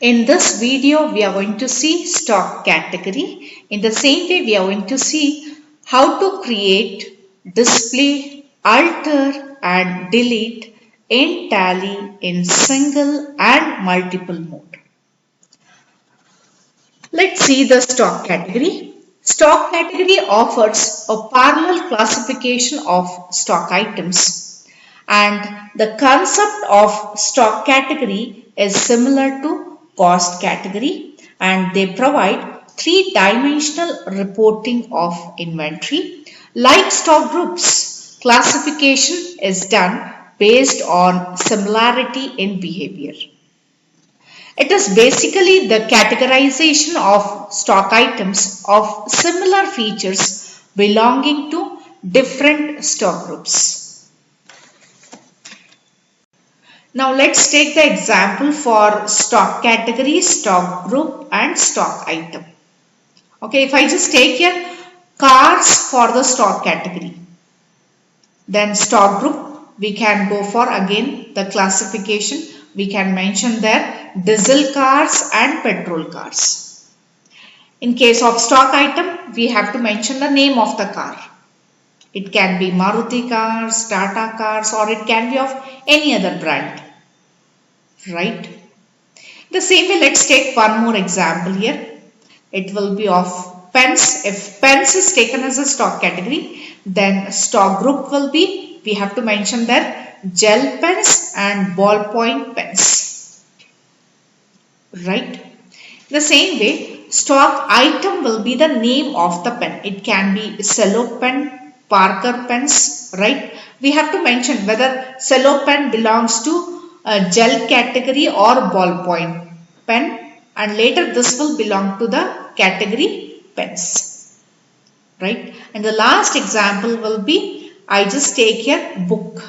In this video, we are going to see stock category. In the same way, we are going to see how to create, display, alter and delete in Tally in single and multiple mode. Let's see the stock category. Stock category offers a parallel classification of stock items, and the concept of stock category is similar to cost category, and they provide three-dimensional reporting of inventory. Like stock groups, classification is done based on similarity in behavior. It is basically the categorization of stock items of similar features belonging to different stock groups. Now let's take the example for stock category, stock group and stock item. Okay, if I just take here cars for the stock category, then stock group we can go for again the classification. We can mention there diesel cars and petrol cars. In case of stock item, we have to mention the name of the car. It can be Maruti cars, Tata cars, or it can be of any other brand. Right? The same way, let's take one more example here. It will be of pens. If pens is taken as a stock category, then stock group will be, we have to mention there gel pens and ballpoint pens. Right? The same way, stock item will be the name of the pen. It can be cello pen, Parker pens, right? We have to mention whether cello pen belongs to a gel category or ballpoint pen, and later this will belong to the category pens, right? And the last example will be, I just take here book.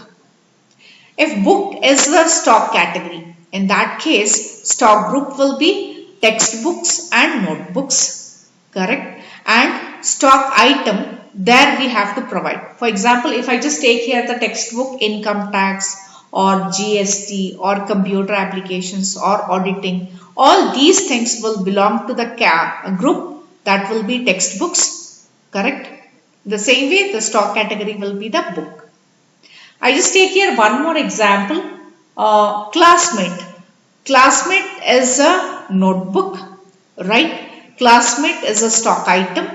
If book is the stock category, in that case stock group will be textbooks and notebooks, correct? And stock item, there we have to provide. For example, if I just take here the textbook income tax or GST or computer applications or auditing, all these things will belong to the group that will be textbooks, correct? The same way the stock category will be the book. I just take here one more example, classmate. Classmate is a notebook, right? Classmate is a stock item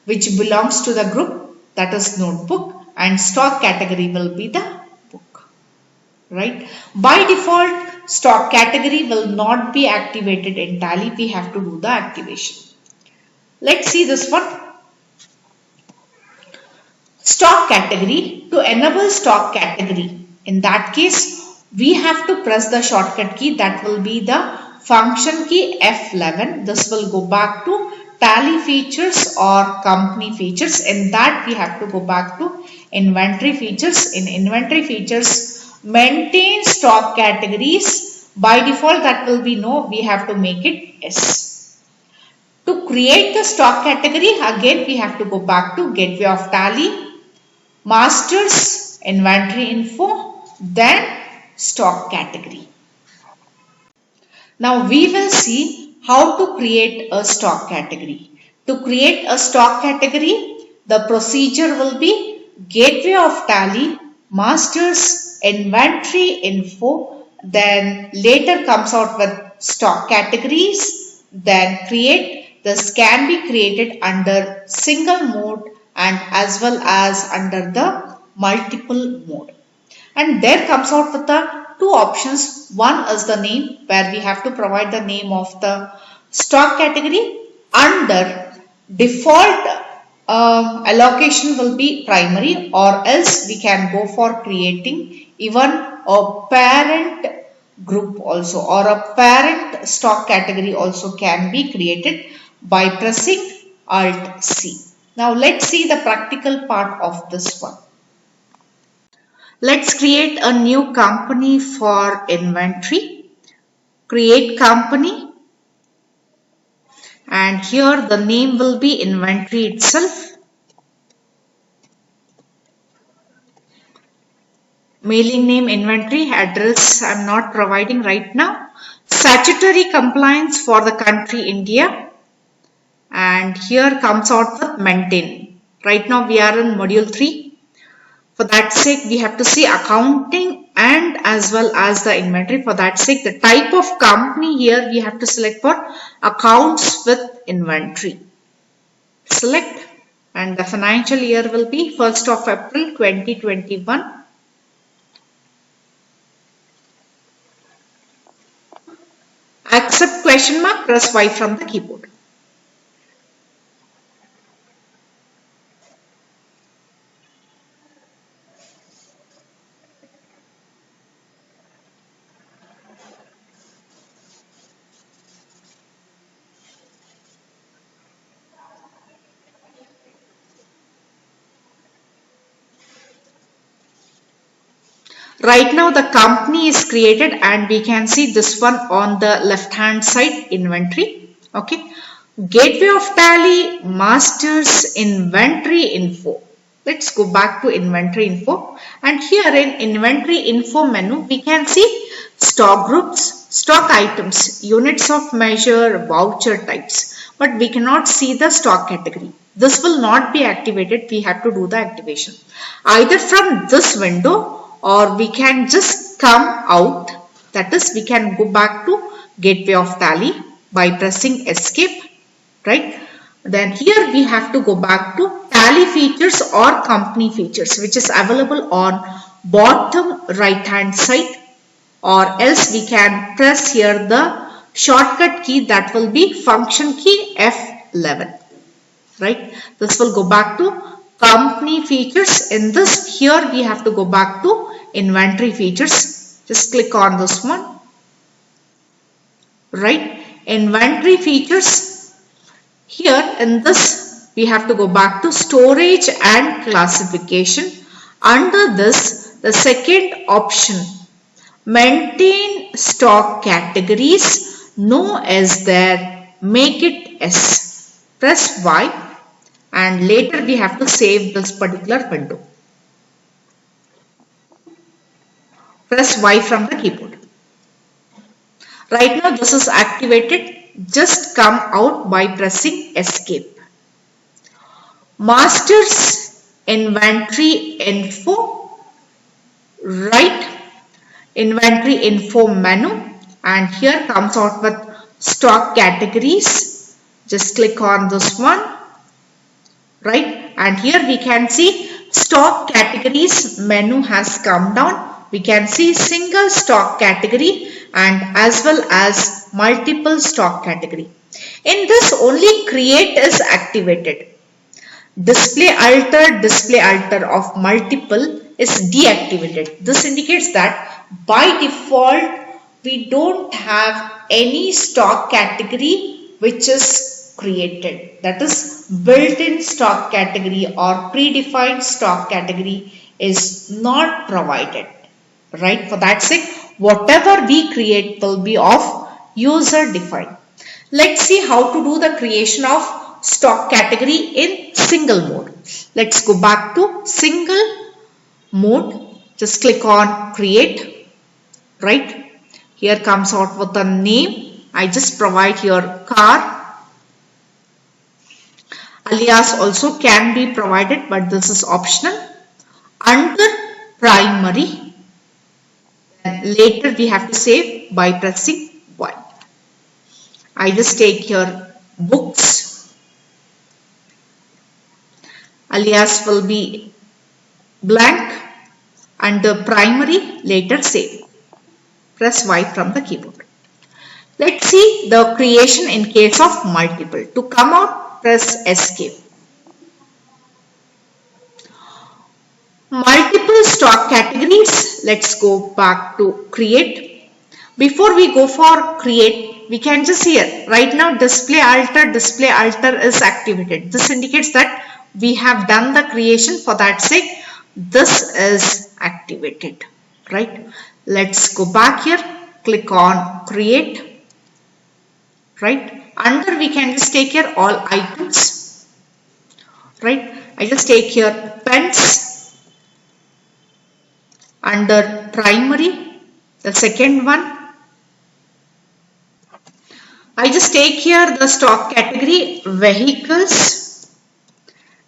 which belongs to the group that is notebook, and stock category will be the book, right? By default, stock category will not be activated in Tally. We have to do the activation. Let's see this one. Stock category. To enable stock category, in that case we have to press the shortcut key, that will be the function key F11. This will go back to Tally features or company features. In that we have to go back to inventory features. In inventory features, maintain stock categories. By default that will be no, we have to make it S. To create the stock category, again we have to go back to gateway of Tally, masters, inventory info, then stock category. Now we will see how to create a stock category. To create a stock category, the procedure will be gateway of Tally, masters, inventory info, then later comes out with stock categories, then create. This can be created under single mode and as well as under the multiple mode. And there comes out with the two options. One is the name, where we have to provide the name of the stock category. Under default allocation will be primary, or else we can go for creating even a parent group also, or a parent stock category also can be created by pressing Alt C. Now let's see the practical part of this one. Let's create a new company for inventory. Create company, and here the name will be inventory itself. Mailing name inventory, address I am not providing right now. statutory compliance for the country India, and here comes out with maintain. Right now we are in module 3. For that sake, we have to see accounting and as well as the inventory. For that sake, the type of company here we have to select for accounts with inventory. Select, and the financial year will be 1st of April 2021. Accept question mark, press Y from the keyboard. Right now the company is created and we can see this one on the left hand side, inventory. Okay. Gateway of Tally, Masters, Inventory Info. Let's go back to Inventory Info, and here in Inventory Info menu we can see stock groups, stock items, units of measure, voucher types, but we cannot see the stock category. This will not be activated. We have to do the activation either from this window, or we can just come out, that is we can go back to Gateway of Tally by pressing escape, right? Then here we have to go back to Tally features or company features, which is available on bottom right hand side, or else we can press here the shortcut key, that will be function key F11, right? This will go back to company features. In this, here we have to go back to inventory features. Just click on this one, right? Inventory features. Here in this we have to go back to storage and classification. Under this, the second option, maintain stock categories, no S there, make it S. Press Y, and later we have to save this particular window. Press Y from the keyboard. Right now this is activated. Just come out by pressing escape. Masters, Inventory Info, right? Inventory Info menu, and here comes out with stock categories. Just click on this one, right? And here we can see stock categories menu has come down. We can see single stock category and as well as multiple stock category. In this, only create is activated. Display alter of multiple is deactivated. This indicates that by default we don't have any stock category which is created. That is, built-in stock category or predefined stock category is not provided. Right? For that sake, whatever we create will be of user defined. Let's see how to do the creation of stock category in single mode. Let's go back to single mode. Just click on create. Right? Here comes out with the name. I just provide here car. Alias also can be provided, but this is optional. Under primary, later we have to save by pressing Y. I just take here books. Alias will be blank. Under primary, later save. Press Y from the keyboard. Let's see the creation in case of multiple. To come out, press escape. Multiple stock categories. Let's go back to create. Before we go for create, we can just here right now display alter is activated. This indicates that we have done the creation. For that sake, this is activated. Right? Let's go back here. Click on create. Right? Under we can just take here all items. Right? I just take here pens. Under primary, the second one, I just take here the stock category vehicles,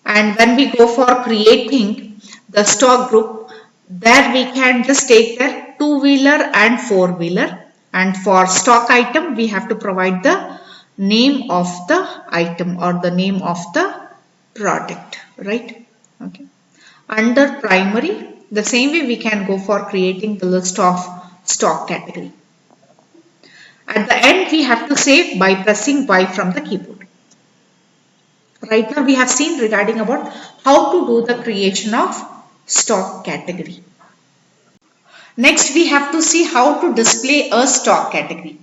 and when we go for creating the stock group, there we can just take the two-wheeler and four-wheeler, and for stock item we have to provide the name of the item or the name of the product, right? Okay. Under primary, the same way we can go for creating the list of stock category. At the end, we have to save by pressing Y from the keyboard. Right now, we have seen regarding about how to do the creation of stock category. Next, we have to see how to display a stock category.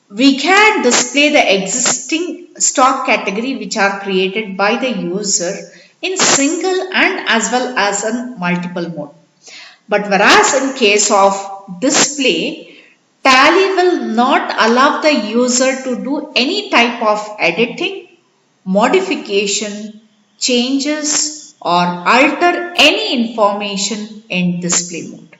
We can display the existing stock category which are created by the user in single and as well as in multiple mode. But whereas in case of display, Tally will not allow the user to do any type of editing, modification, changes or alter any information in display mode.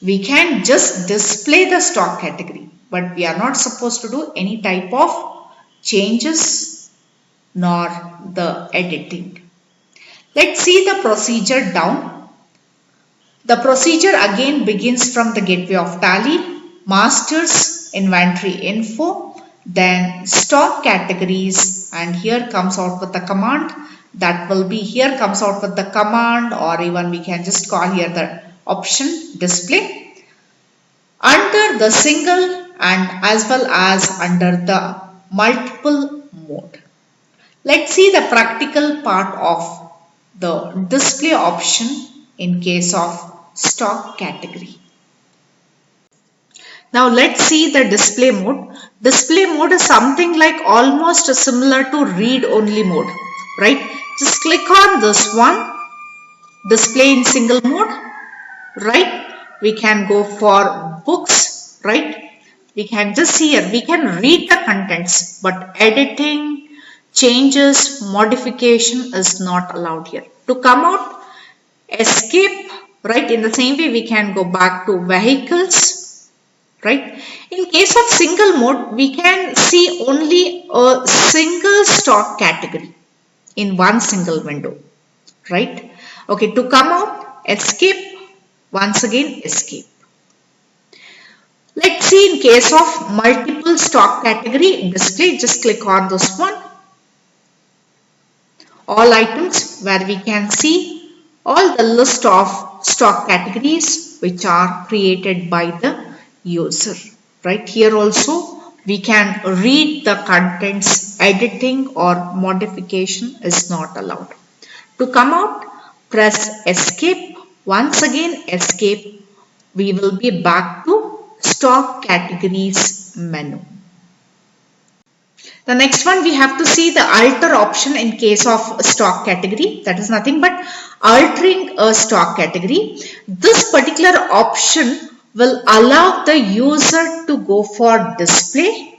We can just display the stock category, but we are not supposed to do any type of changes nor the editing. Let's see the procedure down. The procedure again begins from the gateway of Tally, masters, inventory info, then stock categories, and here comes out with the command that will be here comes out with the command, or even we can just call here the option display under the single and as well as under the multiple mode. Let's see the practical part of the display option in case of stock category. Now let's see the display mode. Display mode is something like almost similar to read only mode, right? Just click on this one, display in single mode, right? We can go for books, right? We can just see here, we can read the contents, but editing, changes, modification is not allowed here. To come out, escape, right? In the same way, we can go back to vehicles, right? In case of single mode, we can see only a single stock category in one single window, right? Okay, to come out, escape, once again escape. Let's see in case of multiple stock category display, just click on this one. All items where we can see all the list of stock categories which are created by the user. Right here also we can read the contents, editing or modification is not allowed. To come out, press escape, once again escape, we will be back to stock categories menu. The next one we have to see the alter option in case of stock category, that is nothing but altering a stock category. This particular option will allow the user to go for display,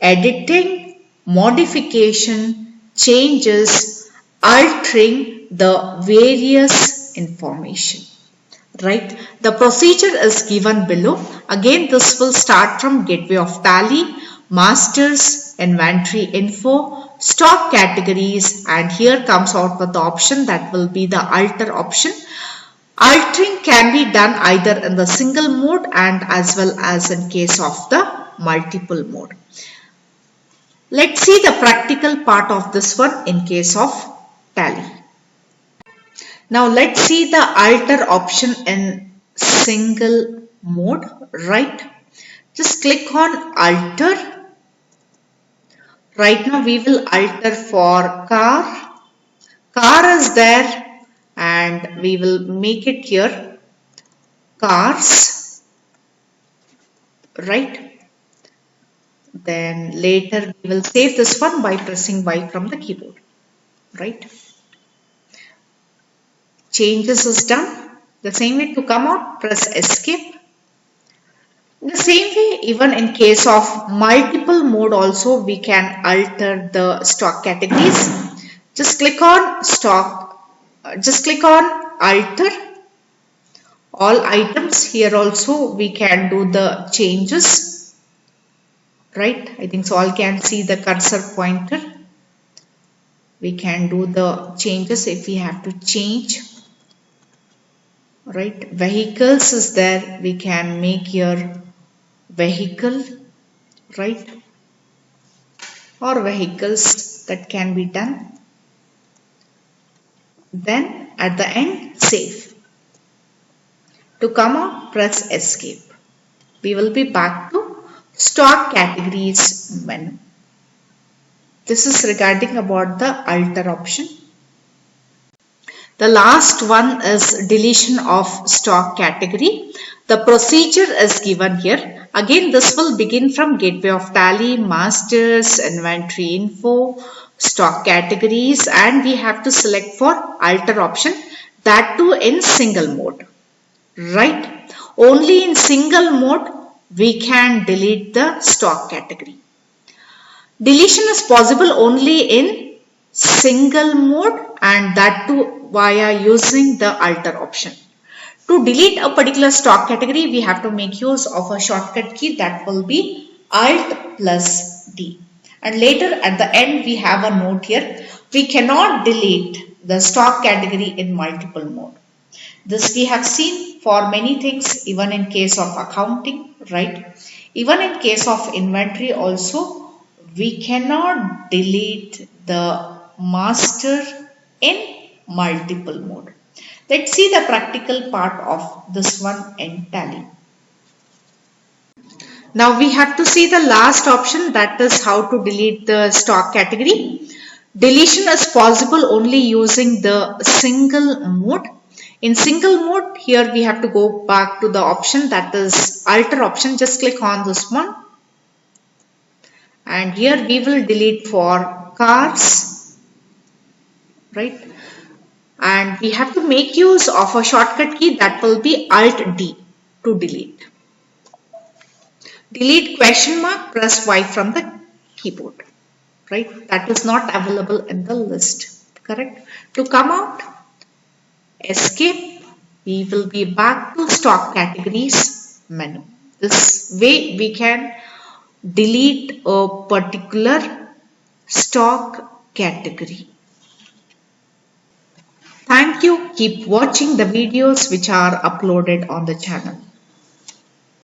editing, modification, changes, altering the various information. Right? The procedure is given below. Again, this will start from gateway of Tally, masters, inventory info, stock categories, and here comes out with the option that will be the alter option. Altering can be done either in the single mode and as well as in case of the multiple mode. Let's see the practical part of this one in case of Tally. Now let's see the alter option in single mode, right? Just click on alter. Right now we will alter for car. Car is there and we will make it here cars, right? Then later we will save this one by pressing Y from the keyboard, right? Changes is done. The same way to come out, press escape. The same way, even in case of multiple mode also, we can alter the stock categories. Just click on stock, just click on alter. All items here also we can do the changes, right? I think so all can see the cursor pointer. We can do the changes if we have to change, right? Vehicles is there, we can make here vehicle, right? Or vehicles, that can be done. Then at the end, save. To come out, press escape. We will be back to stock categories menu. This is regarding about the alter option. The last one is deletion of stock category. The procedure is given here. Again, this will begin from Gateway of Tally, Masters, Inventory Info, Stock Categories, and we have to select for alter option, that too in single mode, right? Only in single mode we can delete the stock category. Deletion is possible only in single mode, and that too via using the alter option. To delete a particular stock category, we have to make use of a shortcut key, that will be Alt plus D. And later at the end we have a note here, we cannot delete the stock category in multiple mode. This we have seen for many things, even in case of accounting, right? Even in case of inventory also, we cannot delete the master in multiple mode. Let's see the practical part of this one in Tally. Now we have to see the last option, that is how to delete the stock category. Deletion is possible only using the single mode. In single mode, here we have to go back to the option, that is alter option. Just click on this one. And here we will delete for cars, right? And we have to make use of a shortcut key, that will be Alt D to delete. Delete question mark, press Y from the keyboard, right? That is not available in the list, correct? To come out, escape. We will be back to stock categories menu. This way we can delete a particular stock category. Thank you. Keep watching the videos which are uploaded on the channel.